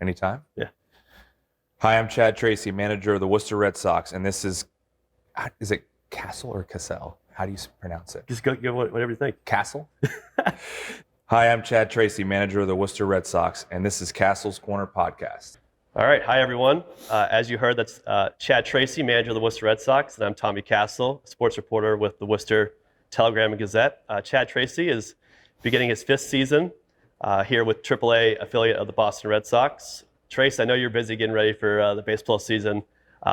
Anytime? Yeah. Hi, I'm Chad Tracy, manager of the Worcester Red Sox, and this is it Cassell or Cassell? How do you pronounce it? Just go whatever you think. Cassell? Hi, I'm Chad Tracy, manager of the Worcester Red Sox, and this is Cassell's Corner Podcast. All right. Hi, everyone. As you heard, that's Chad Tracy, manager of the Worcester Red Sox, and I'm Tommy Cassell, sports reporter with the Worcester Telegram and Gazette. Chad Tracy is beginning his 5th season here with Triple-A affiliate of the Boston Red Sox. Trace, I know you're busy getting ready for the baseball season,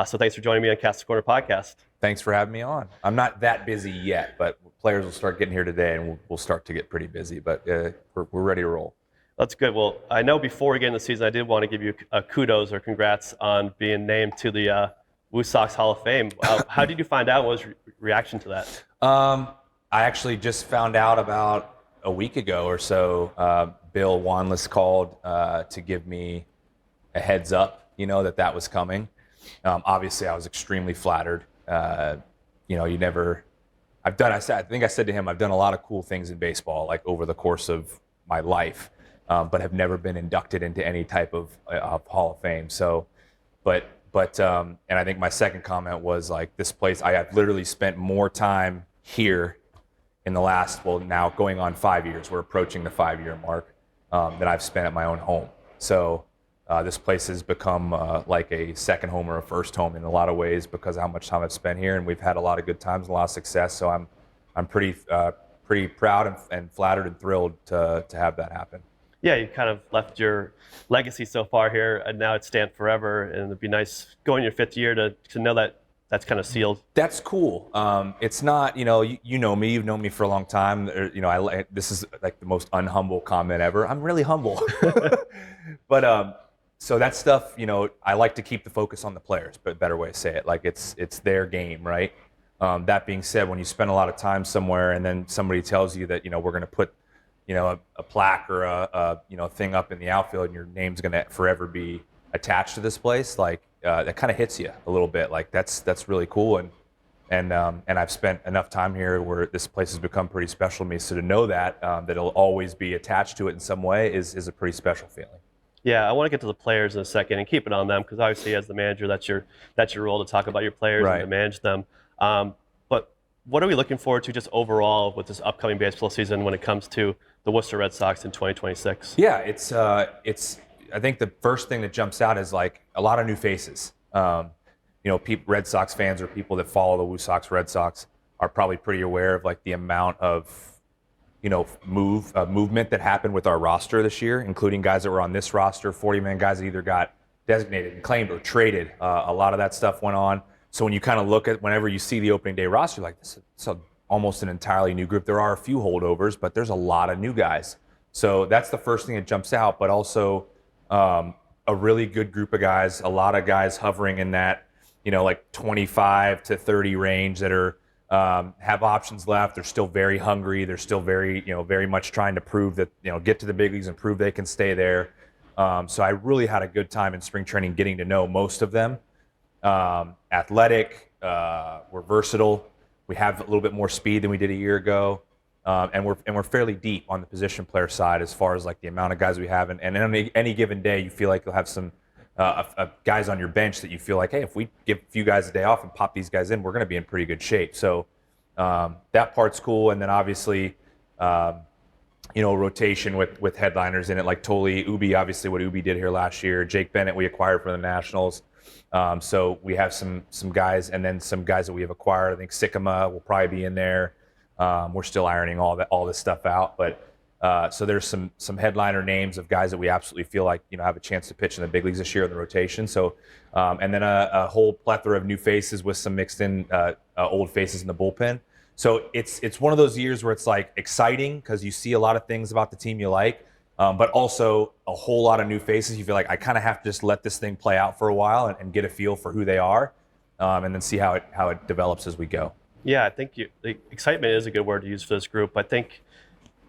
so thanks for joining me on Cassell's Corner Podcast. Thanks for having me on. I'm not that busy yet, but players will start getting here today, and we'll start to get pretty busy, but we're ready to roll. That's good. Well, I know before we get into the season, I did want to give you a kudos or congrats on being named to the WooSox Hall of Fame. How did you find out? What was your reaction to that? I actually just found out about a week ago or so. Bill Wanless called to give me a heads up, that was coming. Obviously, I was extremely flattered. I think I said to him, I've done a lot of cool things in baseball, like over the course of my life, but have never been inducted into any type of Hall of Fame. So, and I think my second comment was like, this place, I have literally spent more time here in the last, now going on 5 years, we're approaching the 5-year mark, than I've spent at my own home. So this place has become like a second home or a first home in a lot of ways because of how much time I've spent here, and we've had a lot of good times and a lot of success. So I'm pretty proud and flattered and thrilled to have that happen. Yeah, you kind of left your legacy so far here, and now it's stand forever. And it'd be nice going your 5th year to know that that's kind of sealed. That's cool. It's not, you know me, you've known me for a long time. This is like the most unhumble comment ever. I'm really humble. But so that stuff, I like to keep the focus on the players, but better way to say it, like it's their game, right? That being said, when you spend a lot of time somewhere and then somebody tells you that, we're going to put, a plaque or a thing up in the outfield and your name's going to forever be attached to this place, like that kind of hits you a little bit. Like that's really cool. And I've spent enough time here where this place has become pretty special to me. So to know that it'll always be attached to it in some way is a pretty special feeling. Yeah, I want to get to the players in a second and keep it on them because obviously as the manager, that's your role to talk about your players Right. and to manage them. But what are we looking forward to just overall with this upcoming baseball season when it comes to the Worcester Red Sox in 2026? Yeah, it's I think the first thing that jumps out is like a lot of new faces. Red Sox fans or people that follow the WooSox Red Sox are probably pretty aware of like the amount of movement that happened with our roster this year, including guys that were on this roster, 40-man guys that either got designated and claimed or traded. A lot of that stuff went on. So when you kind of look at whenever you see the opening day roster, like this is almost an entirely new group. There are a few holdovers, but there's a lot of new guys. So that's the first thing that jumps out, but also a really good group of guys, a lot of guys hovering in that, like 25 to 30 range that are have options left. They're still very hungry. They're still very, very much trying to prove that, get to the big leagues and prove they can stay there. So I really had a good time in spring training getting to know most of them. Athletic, we're versatile. We have a little bit more speed than we did a year ago. And we're fairly deep on the position player side as far as like the amount of guys we have. And on any given day, you feel like you'll have some guys on your bench that you feel like, hey, if we give a few guys a day off and pop these guys in, we're going to be in pretty good shape. So that part's cool. And then obviously, rotation with headliners in it, like Toli, Ubi, obviously what Ubi did here last year. Jake Bennett we acquired from the Nationals. So we have some guys, and then some guys that we have acquired. I think Sycamore will probably be in there. We're still ironing all this stuff out, but so there's some headliner names of guys that we absolutely feel like have a chance to pitch in the big leagues this year in the rotation. So and then a whole plethora of new faces with some mixed in old faces in the bullpen. So it's one of those years where it's like exciting because you see a lot of things about the team you like, but also a whole lot of new faces. You feel like I kind of have to just let this thing play out for a while and get a feel for who they are, and then see how it develops as we go. Yeah, I think the excitement is a good word to use for this group. I think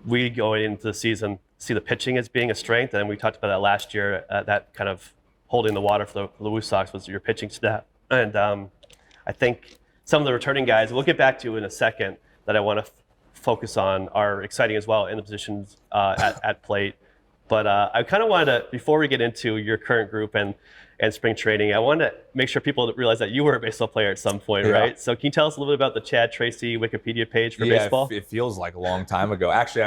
we going into the season see the pitching as being a strength, and we talked about that last year. That kind of holding the water for the WooSox was your pitching staff, and I think some of the returning guys we'll get back to in a second that I want to focus on are exciting as well in the positions at plate. But I kind of wanted to, before we get into your current group and spring training, I wanted to make sure people realize that you were a baseball player at some point, right? So can you tell us a little bit about the Chad Tracy Wikipedia page for baseball? It feels like a long time ago. Actually,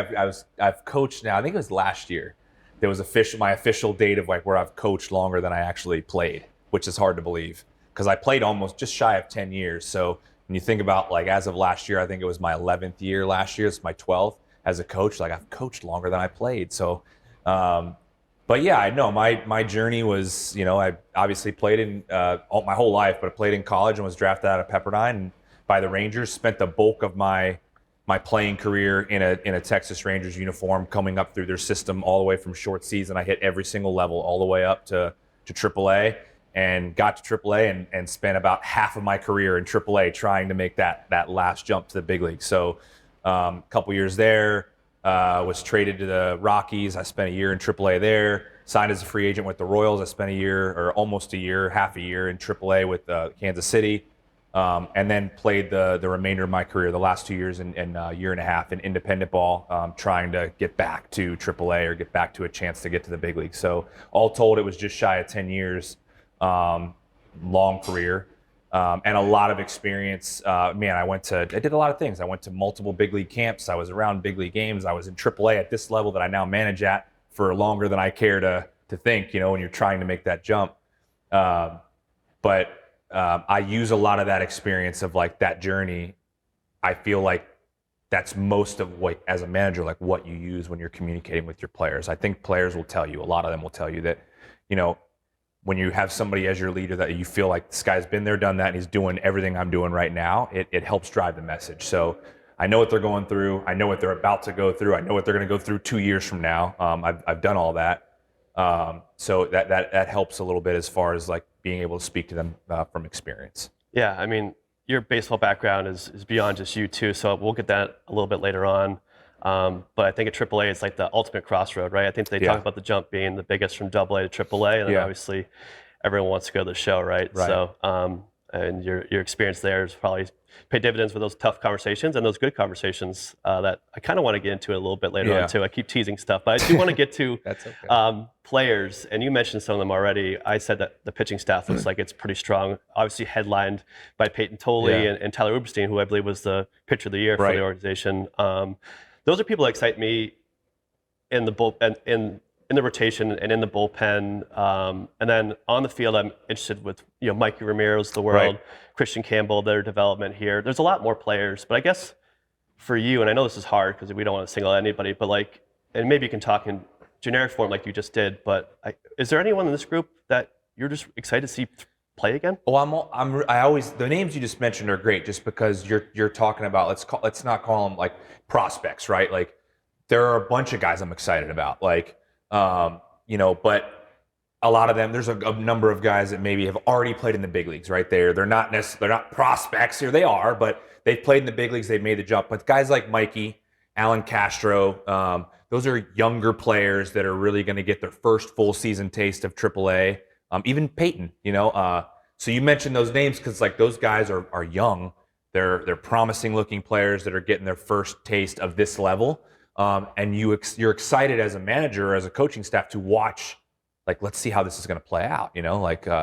I've coached now. I think it was last year. There was my official date of like where I've coached longer than I actually played, which is hard to believe because I played almost just shy of 10 years. So when you think about like as of last year, I think it was my 11th year last year. It's my 12th as a coach. Like I've coached longer than I played. So, but yeah, I know my journey was, I obviously played in my whole life, but I played in college and was drafted out of Pepperdine by the Rangers. Spent the bulk of my playing career in a Texas Rangers uniform, coming up through their system all the way from short season. I hit every single level all the way up to Triple-A, and got to Triple-A and spent about half of my career in Triple-A trying to make that last jump to the big league. So a couple years there, was traded to the Rockies. I spent a year in Triple-A there, signed as a free agent with the Royals. I spent a year or almost a year, half a year in Triple-A with Kansas City. And then played the remainder of my career, the last 2 years and a year and a half in independent ball, trying to get back to Triple-A or get back to a chance to get to the big league. So all told, it was just shy of 10 years, long career, and a lot of experience. I did a lot of things. I went to multiple big league camps. I was around big league games. I was in Triple-A at this level that I now manage at for longer than I care to think, when you're trying to make that jump. But I use a lot of that experience of like that journey. I feel like that's most of what, as a manager, like what you use when you're communicating with your players. I think players will tell you, a lot of them will tell you that, when you have somebody as your leader that you feel like this guy's been there, done that, and he's doing everything I'm doing right now, it helps drive the message. So I know what they're going through. I know what they're about to go through. I know what they're going to go through 2 years from now. I've done all that. So that helps a little bit as far as like being able to speak to them from experience. Yeah, I mean, your baseball background is beyond just you too, so we'll get that a little bit later on. But I think at AAA, it's like the ultimate crossroad, right? I think they talk about the jump being the biggest from AA to AAA, and then obviously everyone wants to go to the show, right? So, and your experience there has probably paid dividends with those tough conversations and those good conversations that I kind of want to get into a little bit later on too. I keep teasing stuff, but I do want to get to That's okay. Players, and you mentioned some of them already. I said that the pitching staff looks like it's pretty strong, obviously headlined by Peyton Tolley and Tyler Uberstein, who I believe was the pitcher of the year for the organization. Those are people that excite me in the bullpen, in the rotation and in the bullpen. And then on the field, I'm interested with Mikey Ramirez, the world, Christian Campbell, their development here. There's a lot more players, but I guess for you, and I know this is hard because we don't want to single out anybody, but like, and maybe you can talk in generic form like you just did, but is there anyone in this group that you're just excited to see play again? Well, I always, the names you just mentioned are great just because you're talking about, let's not call them like prospects, right? Like there are a bunch of guys I'm excited about, like, but a lot of them, there's a number of guys that maybe have already played in the big leagues, right? They're not prospects here. They are, but they've played in the big leagues. They've made the jump. But guys like Mikey, Alan Castro, those are younger players that are really going to get their first full season taste of AAA. Even Peyton, so you mentioned those names because like those guys are young. They're promising looking players that are getting their first taste of this level. And you're excited as a manager or as a coaching staff to watch, like, let's see how this is going to play out.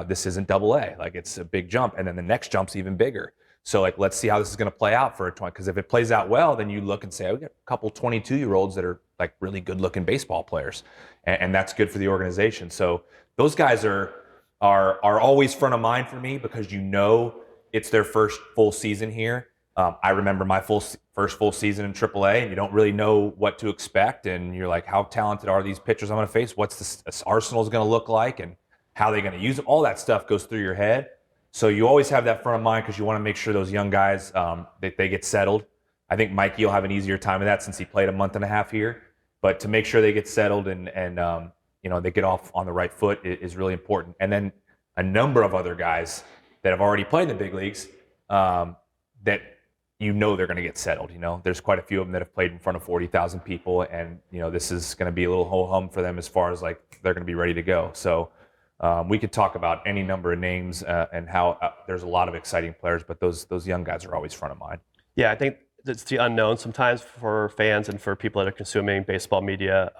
This isn't AA, like it's a big jump. And then the next jump's even bigger. So like, let's see how this is going to play out for a 20, because if it plays out well, then you look and say, oh, we got a couple 22-year-olds that are like really good looking baseball players. And that's good for the organization. So those guys are always front of mind for me because it's their first full season here. I remember my first full season in AAA, and you don't really know what to expect. And you're like, how talented are these pitchers I'm going to face? What's this arsenal is going to look like, and how they're going to use it? All that stuff goes through your head. So you always have that front of mind because you want to make sure those young guys that they get settled. I think Mikey will have an easier time of that since he played a month and a half here. But to make sure they get settled and they get off on the right foot is really important. And then a number of other guys that have already played in the big leagues that they're going to get settled. There's quite a few of them that have played in front of 40,000 people, and this is going to be a little ho-hum for them as far as like they're going to be ready to go. So we could talk about any number of names and how there's a lot of exciting players, but those young guys are always front of mind. Yeah, I think it's the unknown sometimes for fans and for people that are consuming baseball media.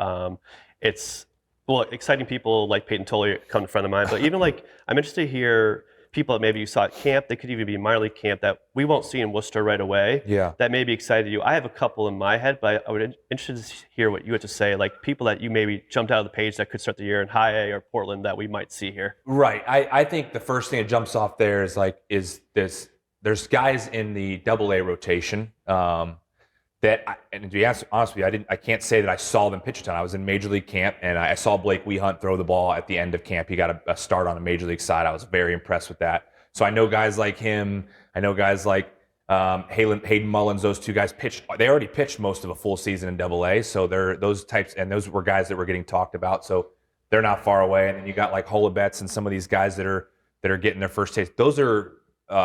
It's well, exciting people like Peyton Tolley come to front of mind, but even like I'm interested to hear people that maybe you saw at camp, they could even be minor league camp that we won't see in Worcester right away. Yeah. That maybe excited you. I have a couple in my head, but I would be interested to hear what you had to say, like people that you maybe jumped out of the page that could start the year in High A or Portland that we might see here. Right. I think the first thing that jumps off there is this. There's guys in the Double-A rotation. And to be honest with you, I can't say that I saw them pitch a ton. I was in Major League camp, and I saw Blake Wehunt throw the ball at the end of camp. He got a start on the Major League side. I was very impressed with that. So I know guys like him. I know guys like Hayden Mullins. Those two guys pitched. They already pitched most of a full season in Double-A. So they're those types, and those were guys that were getting talked about. So they're not far away. And then you got like Holobets and some of these guys that are getting their first taste. Those are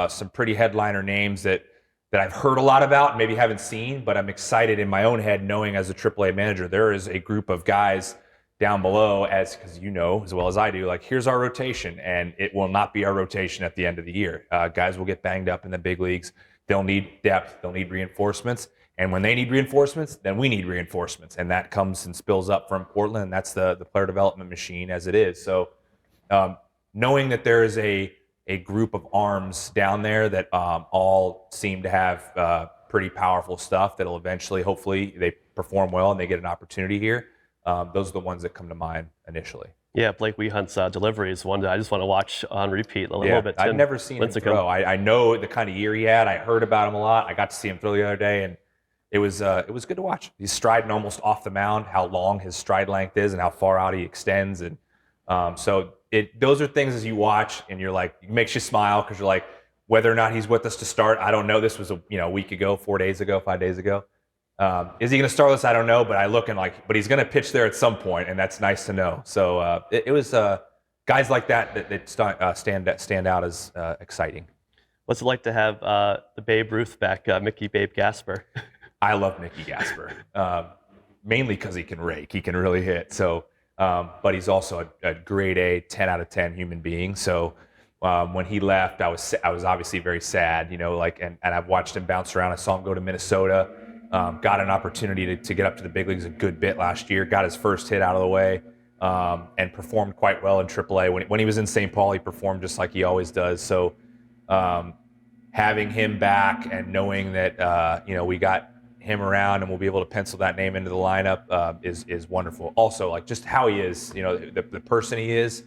some pretty headliner names that I've heard a lot about, maybe haven't seen, but I'm excited in my own head knowing as a Triple-A manager, there is a group of guys down below, because you know as well as I do, like here's our rotation, and it will not be our rotation at the end of the year. Guys will get banged up in the big leagues. They'll need depth. They'll need reinforcements. And when they need reinforcements, then we need reinforcements. And that comes and spills up from Portland. And that's the player development machine as it is. So knowing that there is a group of arms down there that all seem to have pretty powerful stuff that'll eventually, hopefully, they perform well and they get an opportunity here. Those are the ones that come to mind initially. Yeah, Blake Wehunt's delivery is one that I just want to watch on repeat a little bit. I've never seen him throw. I know the kind of year he had. I heard about him a lot. I got to see him throw the other day, and it was good to watch. He's striding almost off the mound, how long his stride length is and how far out he extends. And so those are things as you watch, and you're like, it makes you smile because you're like, whether or not he's with us to start, I don't know. This was a week ago, 4 days ago, 5 days ago. Is he going to start with us? I don't know, but but he's going to pitch there at some point, and that's nice to know. So it was guys like that stand out as exciting. What's it like to have the Babe Ruth back, Mickey Babe Gasper? I love Mickey Gasper, mainly because he can rake. He can really hit. So, but he's also a grade A, 10 out of 10 human being. So when he left, I was obviously very sad, and I've watched him bounce around. I saw him go to Minnesota. Got an opportunity to get up to the big leagues a good bit last year, got his first hit out of the way, and performed quite well in Triple-A. When he was in St. Paul, he performed just like he always does. So having him back and knowing that we got him around and we'll be able to pencil that name into the lineup is wonderful. Also, like just how he is, the person he is,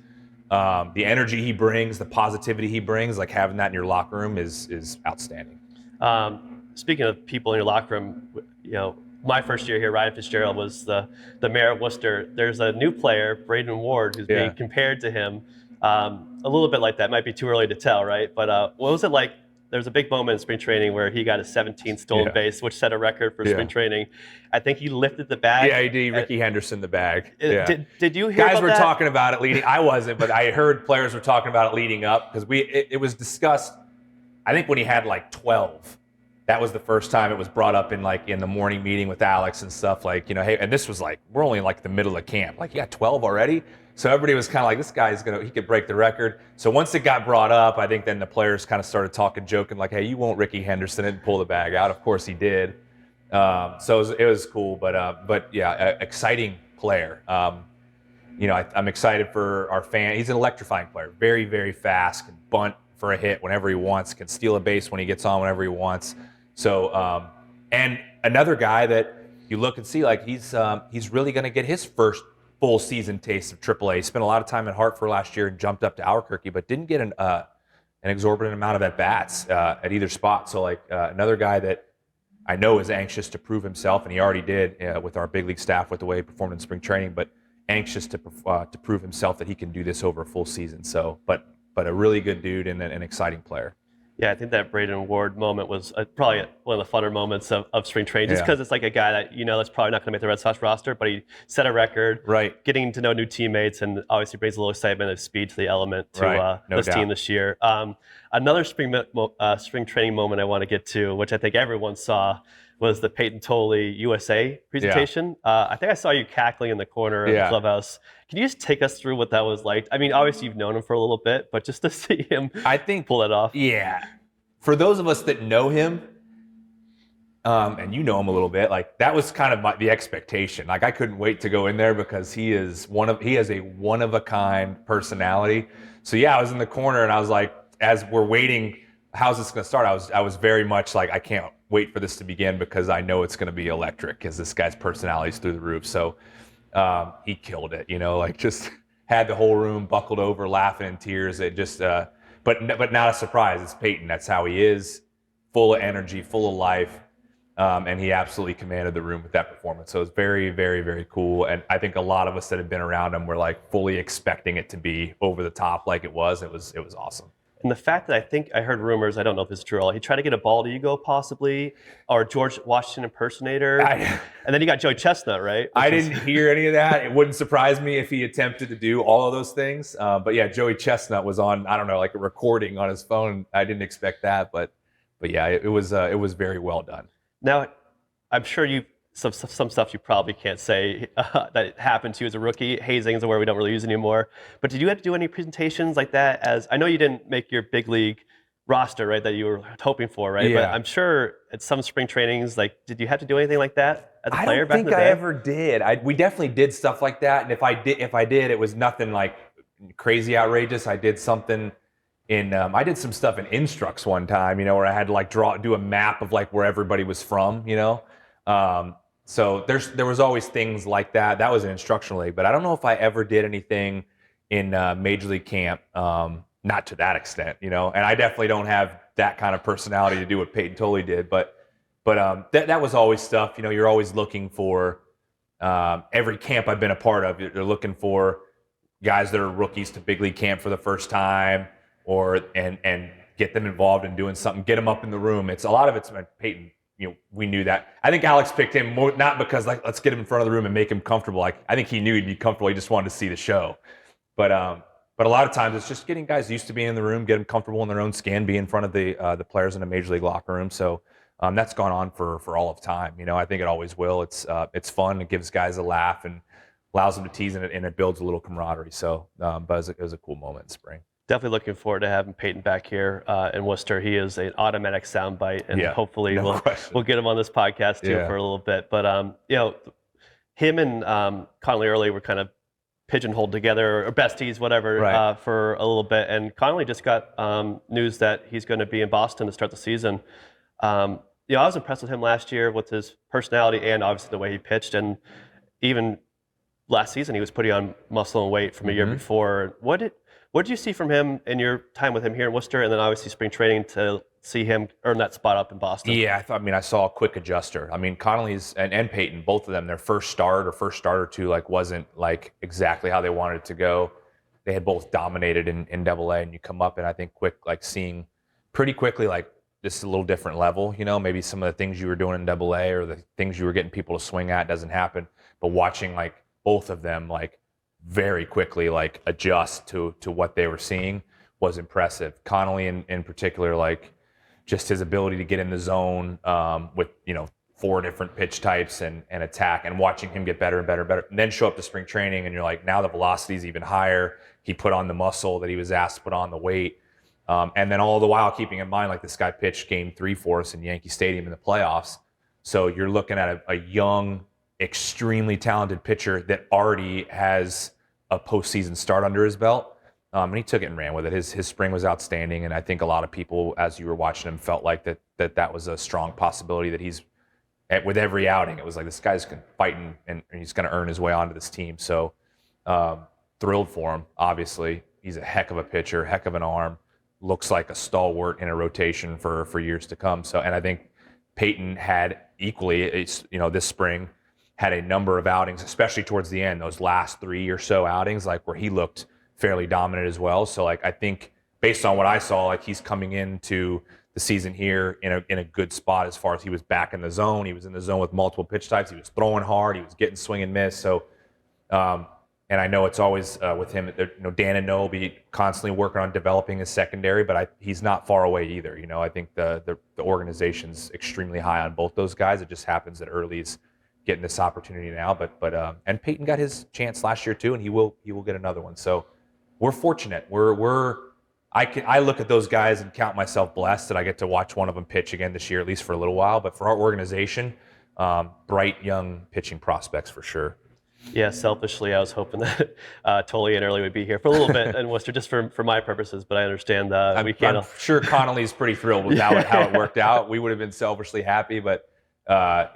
the energy he brings, the positivity he brings, like having that in your locker room is outstanding. Speaking of people in your locker room, my first year here, Ryan Fitzgerald was the mayor of Worcester. There's a new player, Braden Ward, who's being compared to him. A little bit like that. Might be too early to tell, right? But what was it like? There's a big moment in spring training where he got a 17th stolen base, which set a record for spring training. I think he lifted the bag. Yeah, he did. Ricky Henderson the bag. Did you hear Guys about were that? talking about it leading. I wasn't, but I heard players were talking about it leading up because it was discussed. I think when he had like 12. That was the first time it was brought up in the morning meeting with Alex and stuff hey, and this was we're only in the middle of camp. You got 12 already? So everybody was kind of like, this guy's he could break the record. So once it got brought up, I think then the players kind of started joking hey, you won't Ricky Henderson and pull the bag out. Of course he did. So it was cool, but yeah, exciting player. I'm excited for our fan. He's an electrifying player, very, very fast, can bunt for a hit whenever he wants, can steal a base when he gets on whenever he wants. So, and another guy that you look and see, he's really going to get his first full season taste of Triple-A. He spent a lot of time in Hartford last year and jumped up to Albuquerque, but didn't get an exorbitant amount of at-bats at either spot. So, another guy that I know is anxious to prove himself, and he already did with our big league staff with the way he performed in spring training, but anxious to prove himself that he can do this over a full season. So, but a really good dude and an exciting player. Yeah, I think that Braden Ward moment was probably one of the funner moments of spring training, just because it's a guy that that's probably not going to make the Red Sox roster, but he set a record, right? Getting to know new teammates, and obviously brings a little excitement and speed to the element to this team this year. Another spring training moment I want to get to, which I think everyone saw, was the Peyton Tolley USA presentation. I think I saw you cackling in the corner of the clubhouse. Can you just take us through what that was like? I mean, obviously you've known him for a little bit, but just to see him pull it off. Yeah. For those of us that know him, and you know him a little bit. Like that was kind of the expectation. Like I couldn't wait to go in there because he has a one of a kind personality. So yeah, I was in the corner and I was like, as we're waiting, how's this going to start? I was very much like, I can't wait for this to begin because I know it's going to be electric because this guy's personality is through the roof. So he killed it, like just had the whole room buckled over, laughing in tears. It just, but not a surprise. It's Peyton. That's how he is, full of energy, full of life. And he absolutely commanded the room with that performance. So it was very, very, very cool. And I think a lot of us that had been around him were like fully expecting it to be over the top like it was. It was awesome. And the fact that I think I heard rumors, I don't know if it's true, he tried to get a bald eagle possibly, or George Washington impersonator. And then he got Joey Chestnut, right? I didn't hear any of that. It wouldn't surprise me if he attempted to do all of those things. But yeah, Joey Chestnut was on, I don't know, like a recording on his phone. I didn't expect that. But yeah, it was very well done. Now, I'm sure some stuff you probably can't say that happened to you as a rookie. Hazing is a word we don't really use anymore. But did you have to do any presentations like that? As I know you didn't make your big league roster, right, that you were hoping for, right? Yeah. But I'm sure at some spring trainings, like, did you have to do anything like that as a player back in the day? I don't think I ever ever did. We definitely did stuff like that. And if I did, it was nothing like crazy outrageous. I did something I did some stuff in Instructs one time, where I had to like do a map of like where everybody was from, So there was always things like that. That was an instructional league, but I don't know if I ever did anything in Major League camp, not to that extent, And I definitely don't have that kind of personality to do what Peyton Tolley did, but that was always stuff. You're always looking for every camp I've been a part of. You're looking for guys that are rookies to big league camp for the first time. And get them involved in doing something, get them up in the room. A lot of it's Peyton. We knew that. I think Alex picked him more, not because like let's get him in front of the room and make him comfortable. Like I think he knew he'd be comfortable. He just wanted to see the show. But a lot of times it's just getting guys used to being in the room, get them comfortable in their own skin, be in front of the players in a major league locker room. So that's gone on for all of time. I think it always will. It's fun. It gives guys a laugh and allows them to tease, and it builds a little camaraderie. So, but it was a cool moment in spring. Definitely looking forward to having Peyton back here in Worcester. He is an automatic soundbite, and hopefully we'll get him on this podcast too for a little bit. But him and Connolly early were kind of pigeonholed together, or besties, whatever, for a little bit. And Connolly just got news that he's going to be in Boston to start the season. I was impressed with him last year with his personality and obviously the way he pitched, and even last season he was putting on muscle and weight from a year before. What did you see from him in your time with him here in Worcester, and then obviously spring training to see him earn that spot up in Boston? Yeah, I saw a quick adjuster. Connolly's and Peyton, both of them, their first start or two, like wasn't like exactly how they wanted it to go. They had both dominated in Double-A, and you come up and I think seeing pretty quickly like this is a little different level. Maybe some of the things you were doing in Double-A or the things you were getting people to swing at doesn't happen. But watching like both of them like very quickly like adjust to what they were seeing was impressive. Connolly in particular, like just his ability to get in the zone with 4 different pitch types and attack, and watching him get better and better and better, and then show up to spring training and you're like, now the velocity is even higher. He put on the muscle that he was asked to put on, the weight, and then all the while keeping in mind like this guy pitched Game 3 for us in Yankee Stadium in the playoffs. So you're looking at a young, extremely talented pitcher that already has a postseason start under his belt, and he took it and ran with it. His spring was outstanding, and I think a lot of people, as you were watching him, felt like that was a strong possibility that he's with every outing. It was like this guy's fighting, and he's going to earn his way onto this team. So thrilled for him. Obviously, he's a heck of a pitcher, heck of an arm. Looks like a stalwart in a rotation for years to come. So, and I think Peyton had equally, this spring, had a number of outings, especially towards the end, those last 3 or so outings, like where he looked fairly dominant as well. So like I think based on what I saw, like he's coming into the season here in a good spot as far as he was back in the zone. He was in the zone with multiple pitch types. He was throwing hard. He was getting swing and miss. So, and I know it's always with him. Dan and Noah will be constantly working on developing his secondary, but he's not far away either. I think the organization's extremely high on both those guys. It just happens that Early's getting this opportunity now, but and Peyton got his chance last year too, and he will get another one. So we're fortunate. We're I look at those guys and count myself blessed that I get to watch one of them pitch again this year, at least for a little while. But for our organization, bright young pitching prospects for sure. Yeah, selfishly, I was hoping that Tully and Early would be here for a little bit in Worcester, just for my purposes. But I understand we can't. I'm sure Connolly's pretty thrilled with how it worked out. We would have been selfishly happy, but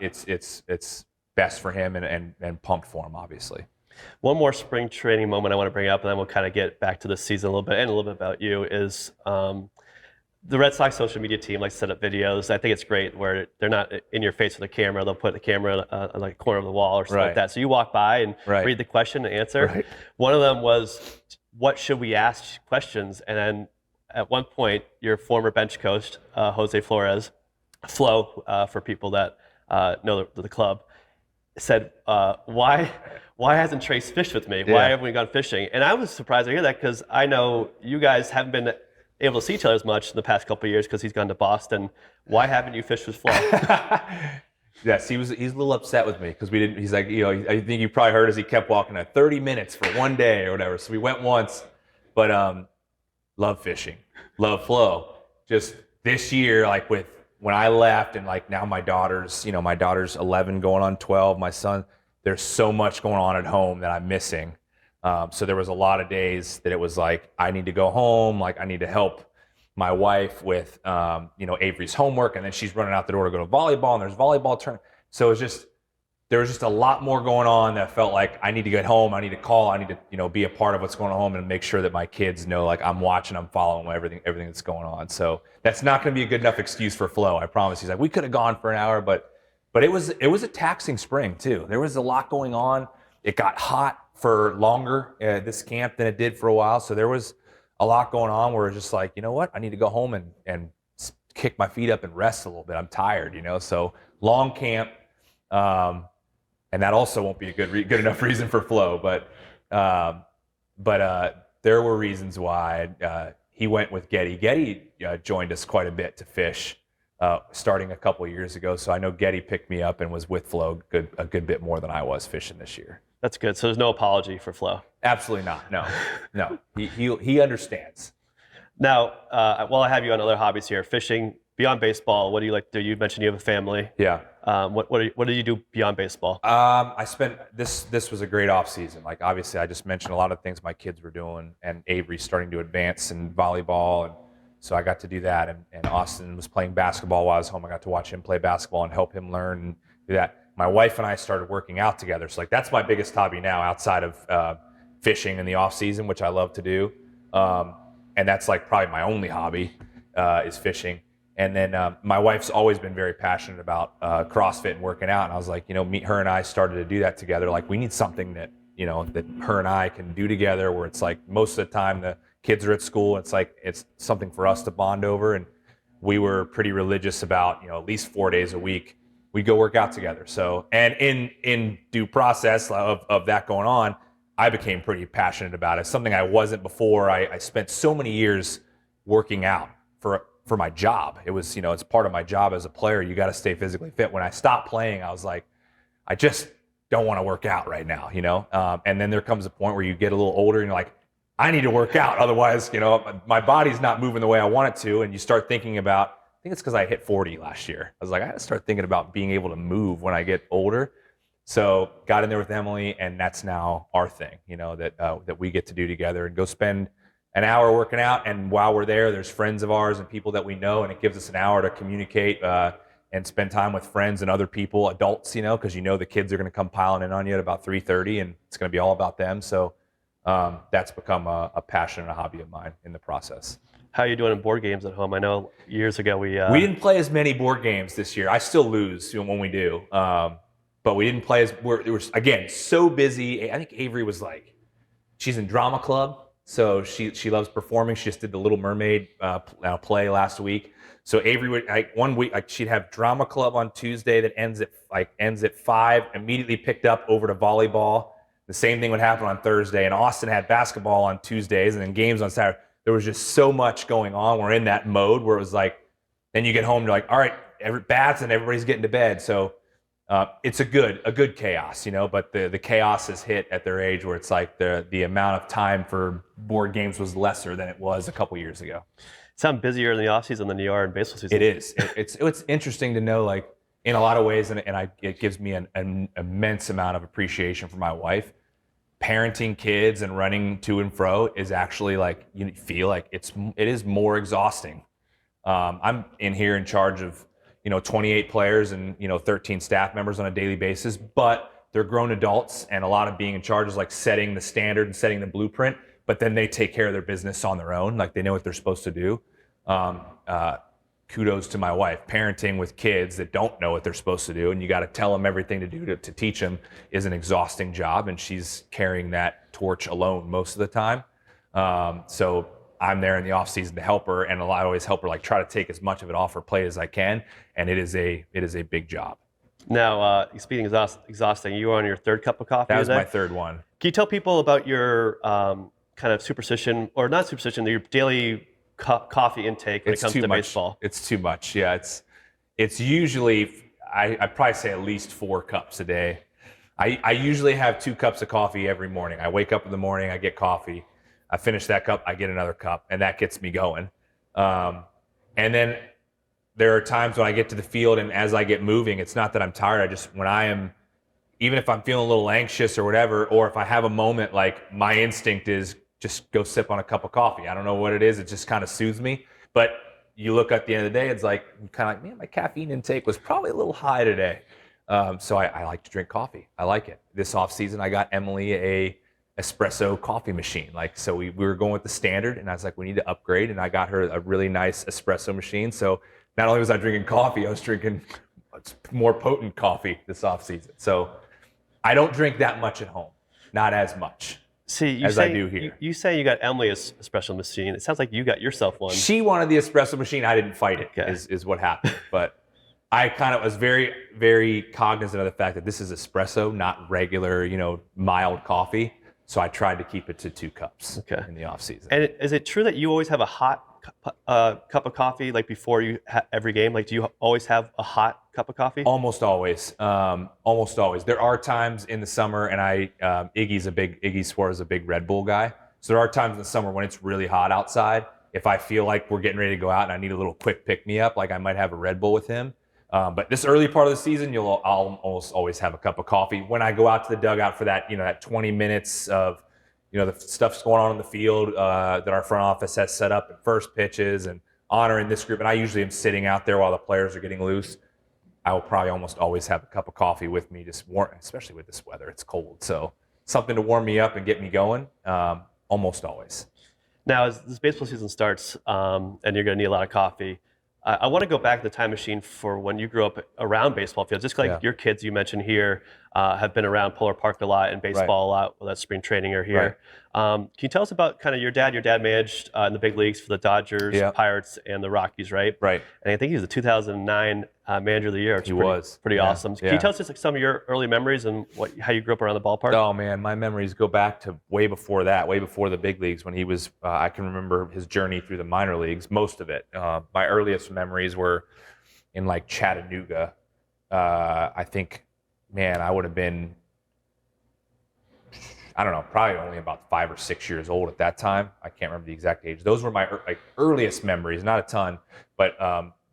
it's best for him and pumped for him, obviously. One more spring training moment I want to bring up, and then we'll kind of get back to the season a little bit, and a little bit about you, is the Red Sox social media team likes to set up videos. I think it's great where they're not in your face with a camera. They'll put the camera on like a corner of the wall or something like that. So you walk by and read the question and answer. Right. One of them was, what should we ask questions? And then at one point, your former bench coach, Jose Flores, Flo, for people that know the club, said, why hasn't Trace fished with me? Why haven't we gone fishing? And I was surprised to hear that, because I know you guys haven't been able to see each other as much in the past couple of years because he's gone to Boston. Why haven't you fished with Flo? Yes, he's a little upset with me because we didn't. He's like, I think you probably heard as he kept walking at 30 minutes for one day or whatever. So we went once, but love fishing, love Flo. Just this year, like when I left, and like now my daughter's 11 going on 12. My son, there's so much going on at home that I'm missing. So there was a lot of days that it was like, I need to go home. Like I need to help my wife with, Avery's homework. And then she's running out the door to go to volleyball, and there's volleyball tournament. So there was just a lot more going on that felt like I need to get home. I need to call. I need to, be a part of what's going on home and make sure that my kids know, like I'm watching, I'm following everything that's going on. So that's not going to be a good enough excuse for Flo. I promise. He's like, we could have gone for an hour, but it was a taxing spring too. There was a lot going on. It got hot for longer this camp than it did for a while. So there was a lot going on where it's just like, you know what? I need to go home and kick my feet up and rest a little bit. I'm tired, So long camp. And that also won't be a good enough reason for Flo. But there were reasons why he went with Getty. Getty joined us quite a bit to fish starting a couple of years ago. So I know Getty picked me up and was with Flo a good bit more than I was fishing this year. That's good. So there's no apology for Flo. Absolutely not. No. He understands. Now, while I have you on other hobbies here, fishing beyond baseball, what do you like to do? You mentioned you have a family. Yeah. What do you do beyond baseball? I spent this was a great off season. Like obviously, I just mentioned a lot of things my kids were doing, and Avery's starting to advance in volleyball, and so I got to do that. And Austin was playing basketball while I was home. I got to watch him play basketball and help him learn and do that. My wife and I started working out together. So like that's my biggest hobby now outside of fishing in the off season, which I love to do. And that's like probably my only hobby is fishing. And then my wife's always been very passionate about CrossFit and working out. And I was like, her and I started to do that together. Like we need something that, that her and I can do together where it's like most of the time the kids are at school. It's like, it's something for us to bond over. And we were pretty religious about, at least 4 days a week, we'd go work out together. So, and in due process of that going on, I became pretty passionate about it. Something I wasn't before. I spent so many years working out for my job. It was, it's part of my job as a player. You got to stay physically fit. When I stopped playing, I was like, I just don't want to work out right now, and then there comes a point where you get a little older and you're like, I need to work out. Otherwise, my body's not moving the way I want it to. And you start thinking about, I think it's because I hit 40 last year. I was like, I got to start thinking about being able to move when I get older. So got in there with Emily, and that's now our thing, that we get to do together and go spend an hour working out. And while we're there, there's friends of ours and people that we know, and it gives us an hour to communicate and spend time with friends and other people, adults, because the kids are going to come piling in on you at about 3:30, and it's going to be all about them. So that's become a passion and a hobby of mine in the process. How are you doing in board games at home? I know years ago we didn't play as many board games this year. I still lose when we do, but we didn't play as we were again so busy. I think Avery was like, she's in drama club, so she loves performing. She just did the Little Mermaid play last week. So Avery would one week she'd have drama club on Tuesday that ends at 5. Immediately picked up over to volleyball. The same thing would happen on Thursday, and Austin had basketball on Tuesdays and then games on Saturday. There was just so much going on. We're in that mode where it was like, then you get home, you're like, all right, bats, and everybody's getting to bed. So It's a good chaos, but the chaos is hit at their age where it's like the amount of time for board games was lesser than it was a couple years ago. Sound busier in the offseason than you are in baseball season. It is. It's interesting to know, like, in a lot of ways, and it gives me an immense amount of appreciation for my wife. Parenting kids and running to and fro is actually, like, you feel like it is more exhausting. I'm in here in charge of 28 players and 13 staff members on a daily basis, but they're grown adults, and a lot of being in charge is like setting the standard and setting the blueprint, but then they take care of their business on their own, like they know what they're supposed to do. Kudos to my wife. Parenting with kids that don't know what they're supposed to do, and you got to tell them everything to do to teach them, is an exhausting job, and she's carrying that torch alone most of the time. So I'm there in the off season to help her, and I always help her, like, try to take as much of it off her plate as I can, and it is a big job. Now, speaking of exhausting, you were on your third cup of coffee. That was today? my third one. Can you tell people about your kind of superstition, or not superstition, your daily coffee intake when it comes to baseball? It's too much. Yeah, it's usually, I'd probably say at least 4 cups a day. I usually have 2 cups of coffee every morning. I wake up in the morning, I get coffee. I finish that cup, I get another cup, and that gets me going. And then there are times when I get to the field, and as I get moving, it's not that I'm tired. Even if I'm feeling a little anxious or whatever, or if I have a moment, like, my instinct is just go sip on a cup of coffee. I don't know what it is. It just kind of soothes me. But you look at the end of the day, it's like, I'm kind of like, man, my caffeine intake was probably a little high today. So I like to drink coffee. I like it. This off season, I got Emily a espresso coffee machine. Like, so we were going with the standard, and I was like, we need to upgrade, and I got her a really nice espresso machine. So not only was I drinking coffee, I was drinking more potent coffee this off season. So I don't drink that much at home, not as much as I do here. You say you got Emily's espresso machine. It sounds like you got yourself one. She wanted the espresso machine. I didn't fight it. Okay. Is what happened. But I kind of was very, very cognizant of the fact that this is espresso, not regular, mild coffee. So I tried to keep it to 2 cups in the off season. And is it true that you always have a hot cup of coffee, like, before every game? Like, do you always have a hot cup of coffee? Almost always. Almost always. There are times in the summer, and Iggy Suarez is a big Red Bull guy. So there are times in the summer when it's really hot outside. If I feel like we're getting ready to go out and I need a little quick pick me up, like, I might have a Red Bull with him. But this early part of the season, I'll almost always have a cup of coffee. When I go out to the dugout for that, that 20 minutes of, the stuff's going on in the field that our front office has set up, and first pitches and honoring this group. And I usually am sitting out there while the players are getting loose. I will probably almost always have a cup of coffee with me, just warm, especially with this weather. It's cold. So something to warm me up and get me going, almost always. Now, as this baseball season starts, and you're going to need a lot of coffee, I want to go back to the time machine for when you grew up around baseball fields. Just like your kids you mentioned here have been around Polar Park a lot and baseball a lot, whether that's spring training or here. Can you tell us about kind of your dad? Your dad managed in the big leagues for the Dodgers, Pirates, and the Rockies, right? Right. And I think he was the 2009 Manager of the Year. He was. Pretty awesome. Can you tell us just, like, some of your early memories and how you grew up around the ballpark? Oh, man, my memories go back to way before that, way before the big leagues, when he was, I can remember his journey through the minor leagues, most of it. My earliest memories were in, like, Chattanooga. I think, man, I would have been, I don't know, probably only about 5 or 6 years old at that time. I can't remember the exact age. Those were my earliest memories, not a ton, but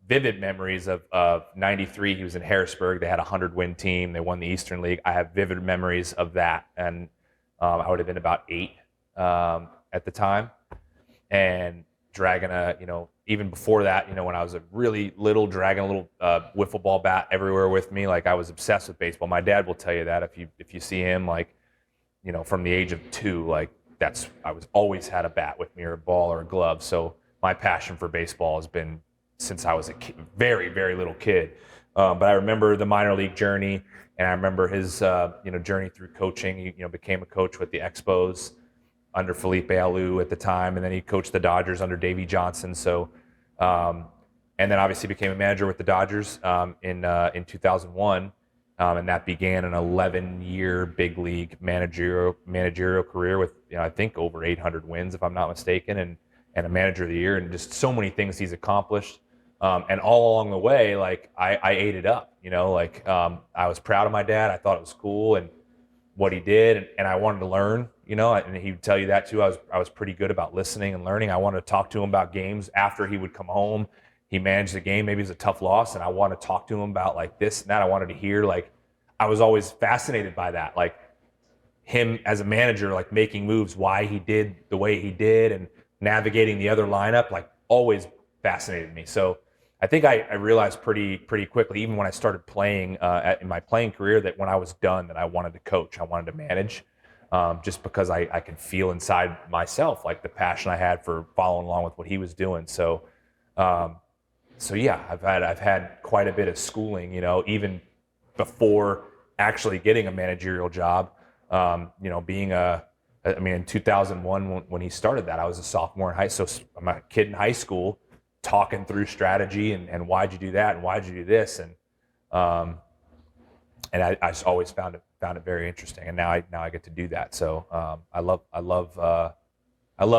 vivid memories of 93. He was in Harrisburg. They had a 100-win team. They won the Eastern League. I have vivid memories of that. And I would have been about 8 at the time. And dragging even before that, when I was a really little, dragging a little wiffle ball bat everywhere with me. Like, I was obsessed with baseball. My dad will tell you that if you see him, like, from the age of 2, like, I was always had a bat with me, or a ball or a glove. So my passion for baseball has been since I was a very, very little kid. But I remember the minor league journey, and I remember his journey through coaching. He became a coach with the Expos under Felipe Alou at the time, and then he coached the Dodgers under Davey Johnson. So, and then obviously became a manager with the Dodgers in 2001. And that began an 11-year big league managerial career with, I think, over 800 wins, if I'm not mistaken, and a manager of the year, and just so many things he's accomplished. And all along the way, like I ate it up, like I was proud of my dad. I thought it was cool and what he did, and I wanted to learn, and he would tell you that too. I was pretty good about listening and learning. I wanted to talk to him about games after he would come home. He managed the game. Maybe it was a tough loss, and I wanted to talk to him about like this and that. I wanted to hear, like, I was always fascinated by that, like him as a manager, like making moves, why he did the way he did, and navigating the other lineup, like always fascinated me. So I think I realized pretty quickly, even when I started playing in my playing career, that when I was done, that I wanted to coach, I wanted to manage, just because I could feel inside myself like the passion I had for following along with what he was doing. So, yeah, I've had quite a bit of schooling, even before actually getting a managerial job. Being in 2001 when he started that, I was a sophomore in high school. So I'm a kid in high school, talking through strategy and why'd you do that and why'd you do this, and I just always found it very interesting, and now I get to do that. So I love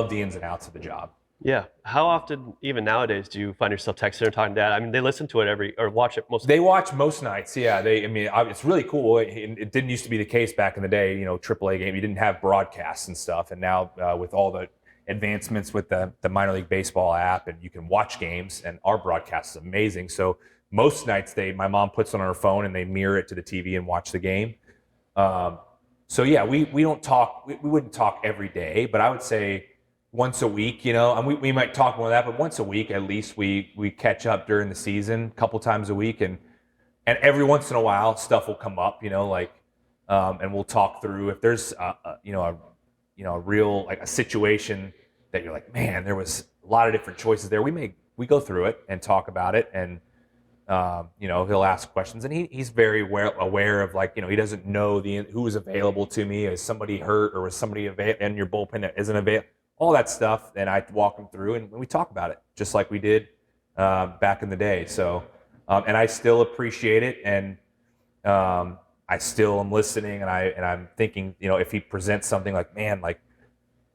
the ins and outs of the job. Yeah. How often, even nowadays, do you find yourself texting or talking to Dad? I mean, they listen to it or watch it most. They watch most nights. Yeah. It's really cool. It didn't used to be the case back in the day. Triple-A game, you didn't have broadcasts and stuff, and now with all the advancements with the minor league baseball app, and you can watch games, and our broadcast is amazing. So most nights my mom puts it on her phone and they mirror it to the TV and watch the game. So yeah, we don't talk. We wouldn't talk every day, but I would say once a week, and we might talk more of that, but once a week at least we catch up during the season, a couple times a week, and every once in a while stuff will come up, and we'll talk through if there's a real, like, a situation that you're like, man, there was a lot of different choices there. We go through it and talk about it, and he'll ask questions, and he's very aware of, like, he doesn't know who is available to me. Is somebody hurt, or was somebody in your bullpen that isn't available? All that stuff, and I walk him through, and we talk about it just like we did back in the day. So, and I still appreciate it, and I still am listening, and I'm thinking, if he presents something like, man, like,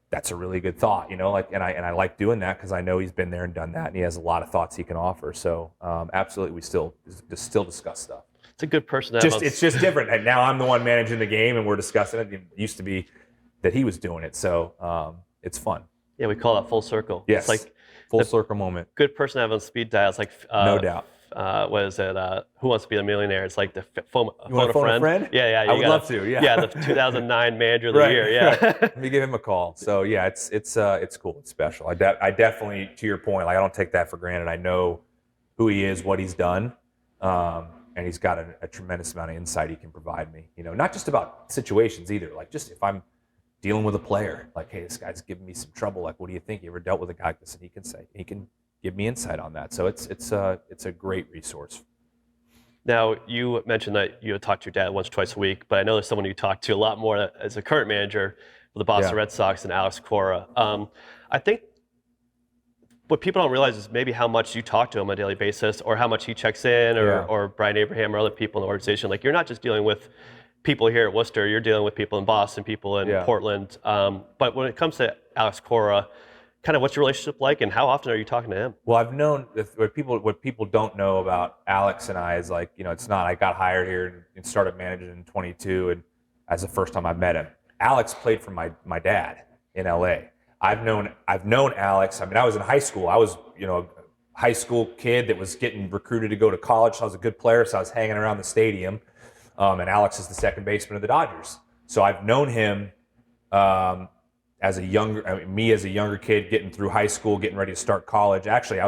that's a really good thought, like, and I like doing that because I know he's been there and done that, and he has a lot of thoughts he can offer. So, absolutely, we still discuss stuff. It's a good person to have. It's just different, and now I'm the one managing the game, and we're discussing it. It used to be that he was doing it, so it's fun. Yeah, we call that full circle. Yes, it's like full circle moment. Good person to have on speed dial. It's like no doubt. What is it? Who Wants to Be a Millionaire? It's like the phone a friend? Yeah. I would love to. Yeah. Yeah, the 2009 Manager of the Year. Yeah. Right. Let me give him a call. So yeah, it's cool. It's special. I definitely, to your point, like, I don't take that for granted. I know who he is, what he's done, and he's got a tremendous amount of insight he can provide me. Not just about situations either. Like, just if I'm dealing with a player, like, hey, this guy's giving me some trouble. Like, what do you think? You ever dealt with a guy like this? And he can give me insight on that. So it's a great resource. Now, you mentioned that you had talked to your dad once or twice a week, but I know there's someone you talk to a lot more as a current manager for the Boston Red Sox, and Alex Cora. I think what people don't realize is maybe how much you talk to him on a daily basis, or how much he checks in, or Brian Abraham or other people in the organization. Like, you're not just dealing with people here at Worcester, you're dealing with people in Boston, people in Portland. But when it comes to Alex Cora, kind of what's your relationship like, and how often are you talking to him? Well, I've known what people don't know about Alex and I is, like, it's not, I got hired here and started managing in 22, and as the first time I met him. Alex played for my dad in LA. I've known Alex. I mean, I was in high school. I was, a high school kid that was getting recruited to go to college. So I was a good player, so I was hanging around the stadium. And Alex is the second baseman of the Dodgers. So I've known him as a younger kid, getting through high school, getting ready to start college. Actually,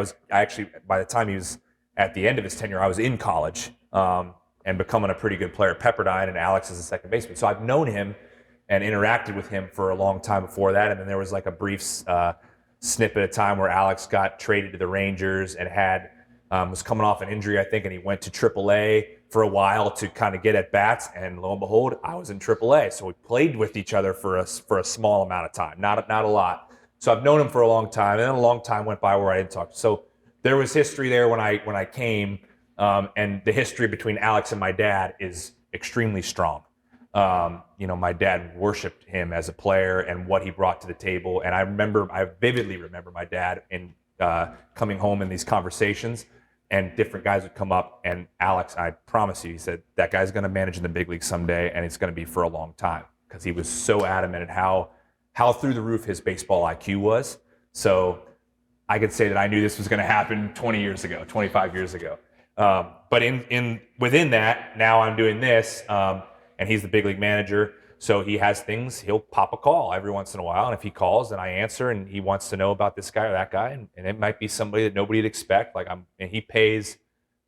by the time he was at the end of his tenure, I was in college and becoming a pretty good player at Pepperdine, and Alex is the second baseman. So I've known him and interacted with him for a long time before that. And then there was like a brief snippet of time where Alex got traded to the Rangers and was coming off an injury, I think, and he went to Triple-A for a while to kind of get at bats, and lo and behold, I was in Triple-A. So we played with each other for a small amount of time, not a lot. So I've known him for a long time, and then a long time went by where I didn't talk. So there was history there when I came, and the history between Alex and my dad is extremely strong. My dad worshipped him as a player and what he brought to the table, and I vividly remember my dad coming home in these conversations and different guys would come up. And Alex, I promise you, he said, that guy's going to manage in the big league someday, and it's going to be for a long time, because he was so adamant at how through the roof his baseball IQ was. So I could say that I knew this was going to happen 20 years ago, 25 years ago. But within that, now I'm doing this, and he's the big league manager. So he has things, he'll pop a call every once in a while. And if he calls, then I answer, and he wants to know about this guy or that guy. And it might be somebody that nobody'd expect. And he pays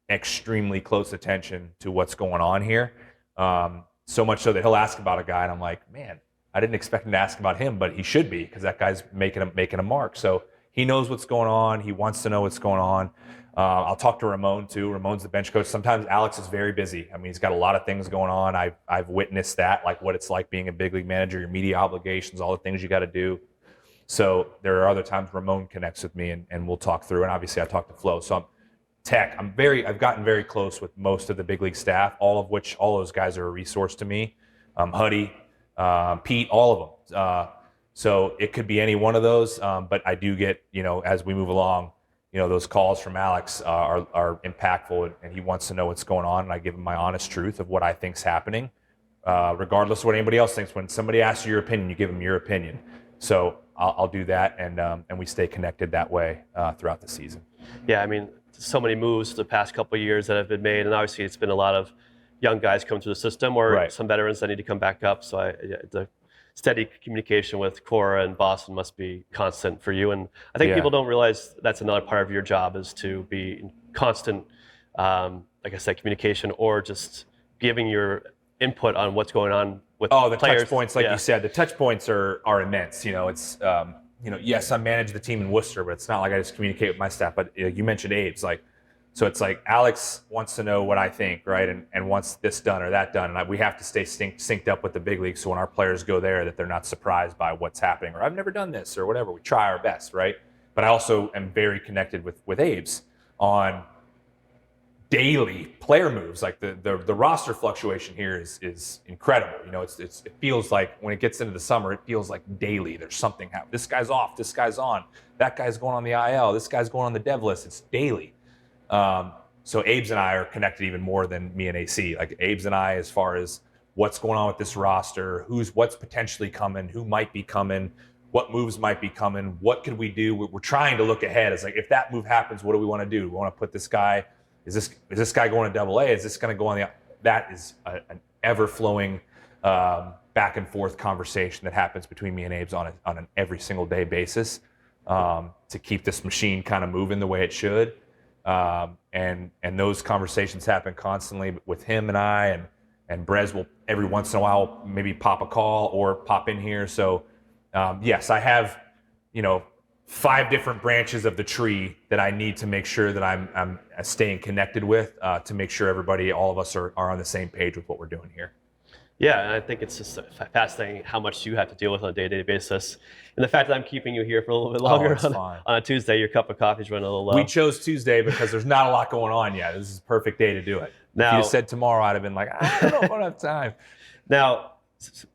extremely close attention to what's going on here. So much so that he'll ask about a guy, and I'm like, man, I didn't expect him to ask about him, but he should be, because that guy's making a mark. So he knows what's going on. He wants to know what's going on. I'll talk to Ramon too. Ramon's the bench coach. Sometimes Alex is very busy. I mean, he's got a lot of things going on. I've witnessed that, like what it's like being a big league manager, your media obligations, all the things you got to do. So there are other times Ramon connects with me, and we'll talk through. And obviously I talk to Flo. So I've gotten very close with most of the big league staff, all those guys are a resource to me. Huddy, Pete, all of them. So it could be any one of those, but I do get, as we move along, those calls from Alex are impactful, and he wants to know what's going on, and I give him my honest truth of what I think's happening, regardless of what anybody else thinks. When somebody asks you your opinion, you give them your opinion. So I'll do that, and we stay connected that way throughout the season. Yeah, I mean, so many moves the past couple of years that have been made, and obviously it's been a lot of young guys come through the system, or some veterans that need to come back up. So the steady communication with Cora and Boston must be constant for you. And I think people don't realize that's another part of your job, is to be in constant, like I said, communication, or just giving your input on what's going on with the players. Touch points, like you said, the touch points are immense. It's yes, I manage the team in Worcester, but it's not like I just communicate with my staff. But you mentioned Abe's, so it's like Alex wants to know what I think, right, and wants this done or that done, and we have to stay synced up with the big league, so when our players go there, that they're not surprised by what's happening, or I've never done this or whatever. We try our best, right? But I also am very connected with Abe's on daily player moves. Like the roster fluctuation here is incredible. It feels like when it gets into the summer, it feels like daily there's something happening. This guy's off, this guy's on, that guy's going on the IL, this guy's going on the dev list. It's daily. So Abe's and I are connected even more than me and AC. Like Abe's and I, as far as what's going on with this roster, what's potentially coming, who might be coming, what moves might be coming, what could we do? We're trying to look ahead. It's like, if that move happens, what do we want to do? We want to put this guy. Is this guy going to Double-A? Is this going to go on the? That is an ever-flowing back and forth conversation that happens between me and Abe's on an every single day basis, to keep this machine kind of moving the way it should. And those conversations happen constantly with him and I, and Brez will every once in a while maybe pop a call or pop in here. So yes, I have 5 different branches of the tree that I need to make sure that I'm staying connected with, to make sure all of us are on the same page with what we're doing here. Yeah, and I think it's just fascinating how much you have to deal with on a day-to-day basis. And the fact that I'm keeping you here for a little bit longer on a Tuesday, your cup of coffee's running a little low. We chose Tuesday because there's not a lot going on yet. This is a perfect day to do it. Now, if you said tomorrow, I'd have been like, I don't have time. Now,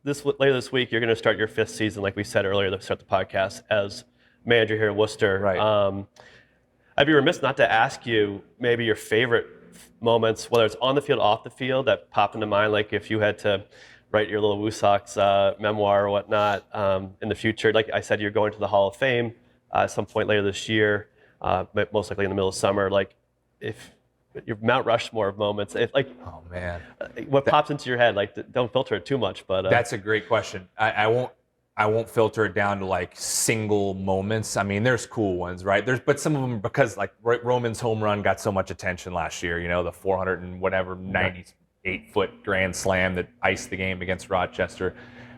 later this week, you're going to start your 5th season, like we said earlier to start the podcast, as manager here at Worcester. Right. I'd be remiss not to ask you maybe your favorite moments, whether it's on the field, off the field, that pop into mind, like if you had to write your little WooSox memoir or whatnot in the future. Like I said, you're going to the Hall of Fame at some point later this year, most likely in the middle of summer. Like, if your Mount Rushmore of moments, oh man, what pops into your head? Like, don't filter it too much, but that's a great question. I won't filter it down to like single moments. I mean, there's cool ones, right? But some of them, because like Roman's home run got so much attention last year, the 400 and whatever 98-foot grand slam that iced the game against Rochester.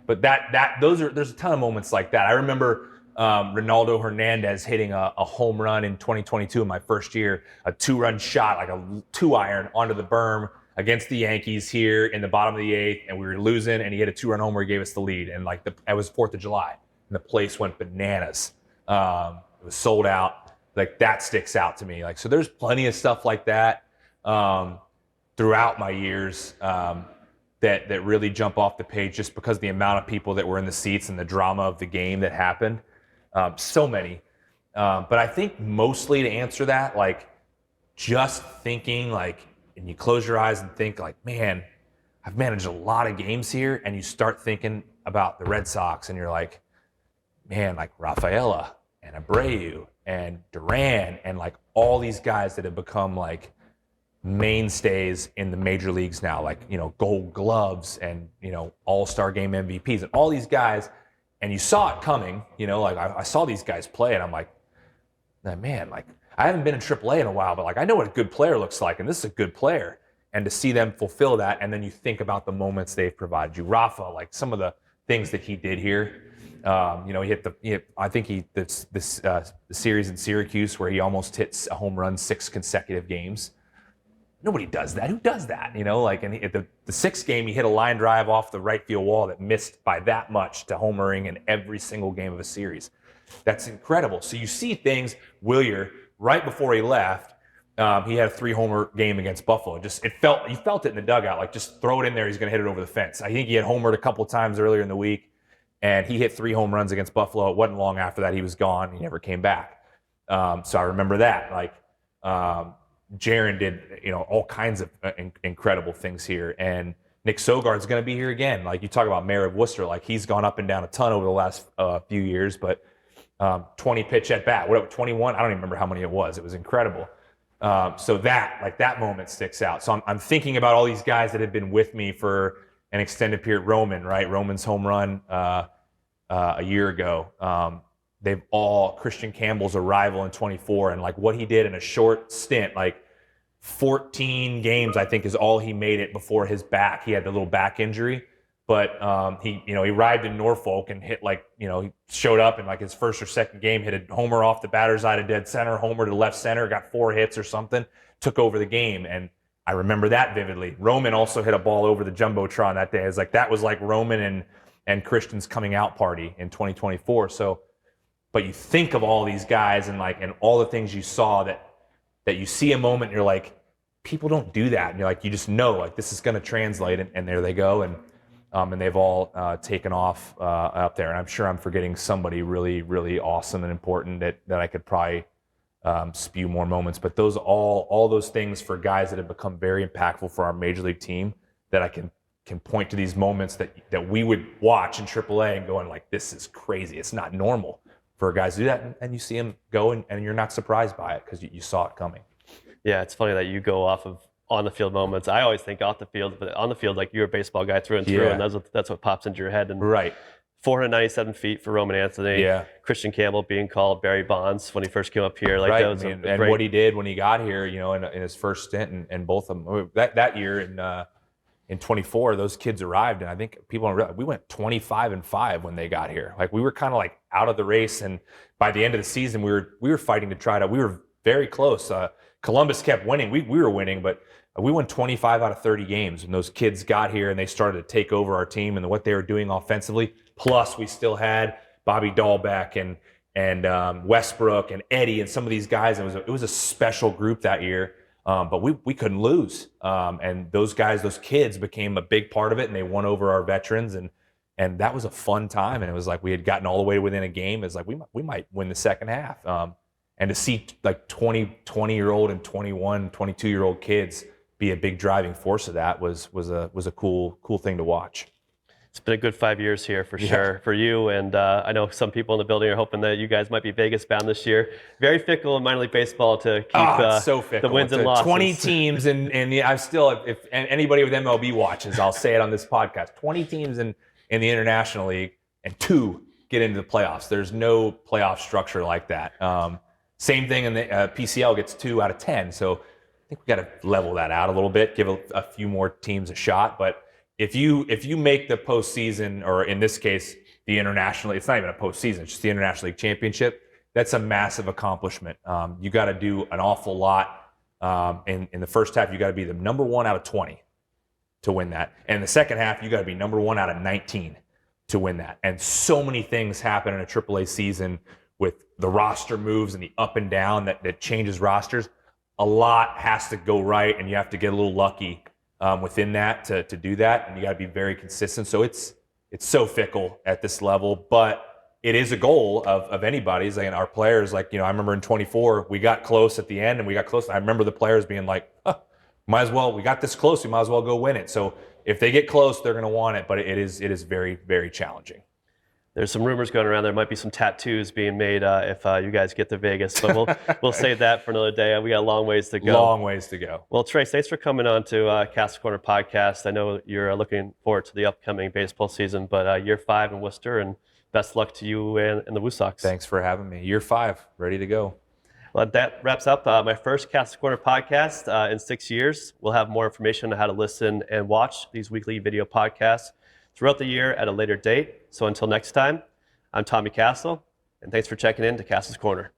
But there's a ton of moments like that. I remember Ronaldo Hernandez hitting a home run in 2022 in my first year, a 2-run shot, like a 2-iron onto the berm against the Yankees here in the bottom of the 8th, and we were losing, and he hit a 2-run homer. He gave us the lead, and it was 4th of July, and the place went bananas. It was sold out. Like, that sticks out to me. Like, so there's plenty of stuff like that throughout my years that really jump off the page, just because the amount of people that were in the seats and the drama of the game that happened. So many. But I think mostly, to answer that, like, just thinking like, and you close your eyes and think like, man, I've managed a lot of games here. And you start thinking about the Red Sox and you're like, man, like Rafaela and Abreu and Duran and like all these guys that have become like mainstays in the major leagues now, like, you know, Gold Gloves and, you know, All-Star Game MVPs and all these guys. And you saw it coming, you know, like I saw these guys play and I'm like, man, like I haven't been in Triple-A in a while, but like I know what a good player looks like and this is a good player. And to see them fulfill that, and then you think about the moments they've provided you. Rafa, like some of the things that he did here, you know, I think the series in Syracuse where he almost hits a home run 6 consecutive games. Nobody does that. Who does that? You know, like, and the 6th game, he hit a line drive off the right field wall that missed by that much to homering in every single game of a series. That's incredible. So you see things, Wilyer, right before he left, he had a 3-homer game against Buffalo. You felt it in the dugout, like just throw it in there, he's going to hit it over the fence. I think he had homered a couple times earlier in the week, and he hit 3 home runs against Buffalo. It wasn't long after that he was gone. He never came back. So I remember that. Like, Jaron did, you know, all kinds of incredible things here. And Nick Sogard's going to be here again. Like you talk about Mayor of Worcester, like he's gone up and down a ton over the last few years, but 20 pitch at bat, whatever, 21, I don't even remember how many it was. It was incredible. So that moment sticks out. So I'm thinking about all these guys that have been with me for an extended period. Roman, right? Roman's home run a year ago. They've all, Christian Campbell's arrival in 24 and like what he did in a short stint, like 14 games, I think is all he made it before his back. He had the little back injury, but he arrived in Norfolk and hit like, you know, he showed up in like his first or second game, hit a homer off the batter's eye to dead center, homer to left center, got 4 hits or something, took over the game. And I remember that vividly. Roman also hit a ball over the Jumbotron that day. It's like, that was like Roman and Christian's coming out party in 2024. So, but you think of all these guys and like, and all the things you saw that you see a moment and you're like, people don't do that. And you're like, you just know like this is going to translate, and there they go. And they've all taken off up there. And I'm sure I'm forgetting somebody really, really awesome and important that I could probably spew more moments. But those all those things for guys that have become very impactful for our major league team, that I can point to these moments that we would watch in Triple-A and going like, this is crazy. It's not normal for guys to do that. And you see them go and you're not surprised by it because you saw it coming. Yeah, it's funny that you go off of on the field moments. I always think off the field, but on the field, like you're a baseball guy through and through, and that's what pops into your head. And right. 497 feet for Roman Anthony. Yeah. Christian Campbell being called Barry Bonds when he first came up here. Like right. That was and what he did when he got here, you know, in his first stint, and both of them that year in 24, those kids arrived, and I think people don't realize we went 25-5 when they got here. Like we were kind of like out of the race, and by the end of the season, we were fighting to try to. We were very close. Columbus kept winning. We were winning, but we won 25 out of 30 games when those kids got here and they started to take over our team and what they were doing offensively. Plus, we still had Bobby Dahlbeck and Westbrook and Eddie and some of these guys. It was a special group that year, but we couldn't lose. And those guys, those kids, became a big part of it, and they won over our veterans. And that was a fun time. And it was like we had gotten all the way within a game. It's like we might win the second half. And to see like 20-year-old and 21, 22-year-old kids be a big driving force of that was a cool thing to watch. It's been a good 5 years here for sure for you, and I know some people in the building are hoping that you guys might be Vegas bound this year. Very fickle in minor league baseball to keep so fickle. The wins and losses. 20 teams, and I'm still, if anybody with MLB watches, I'll say it on this podcast. 20 teams in the International League, and 2 get into the playoffs. There's no playoff structure like that. Same thing in the PCL gets 2 out of 10. So I think we got to level that out a little bit, give a few more teams a shot. But if you make the postseason, or in this case, the International, it's not even a postseason, it's just the International League Championship, that's a massive accomplishment. You got to do an awful lot. In the first half, you got to be the number 1 out of 20 to win that. And in the second half, you got to be number 1 out of 19 to win that. And so many things happen in a AAA season with the roster moves and the up and down that changes rosters. A lot has to go right, and you have to get a little lucky within that to do that, and you got to be very consistent. So it's so fickle at this level, but it is a goal of anybody's, and our players, like, I remember in 24, we got close at the end, and we got close. I remember the players being like, might as well, we got this close, we might as well go win it. So if they get close, they're going to want it, but it is very, very challenging. There's some rumors going around. There might be some tattoos being made if you guys get to Vegas, but we'll save that for another day. We got a long ways to go. Long ways to go. Well, Trace, thanks for coming on to Castle Corner podcast. I know you're looking forward to the upcoming baseball season, but year 5 in Worcester, and best luck to you and the WooSox. Thanks for having me. Year 5, ready to go. Well, that wraps up my first Castle Corner podcast in 6 years. We'll have more information on how to listen and watch these weekly video podcasts throughout the year at a later date. So until next time, I'm Tommy Cassell, and thanks for checking in to Castle's Corner.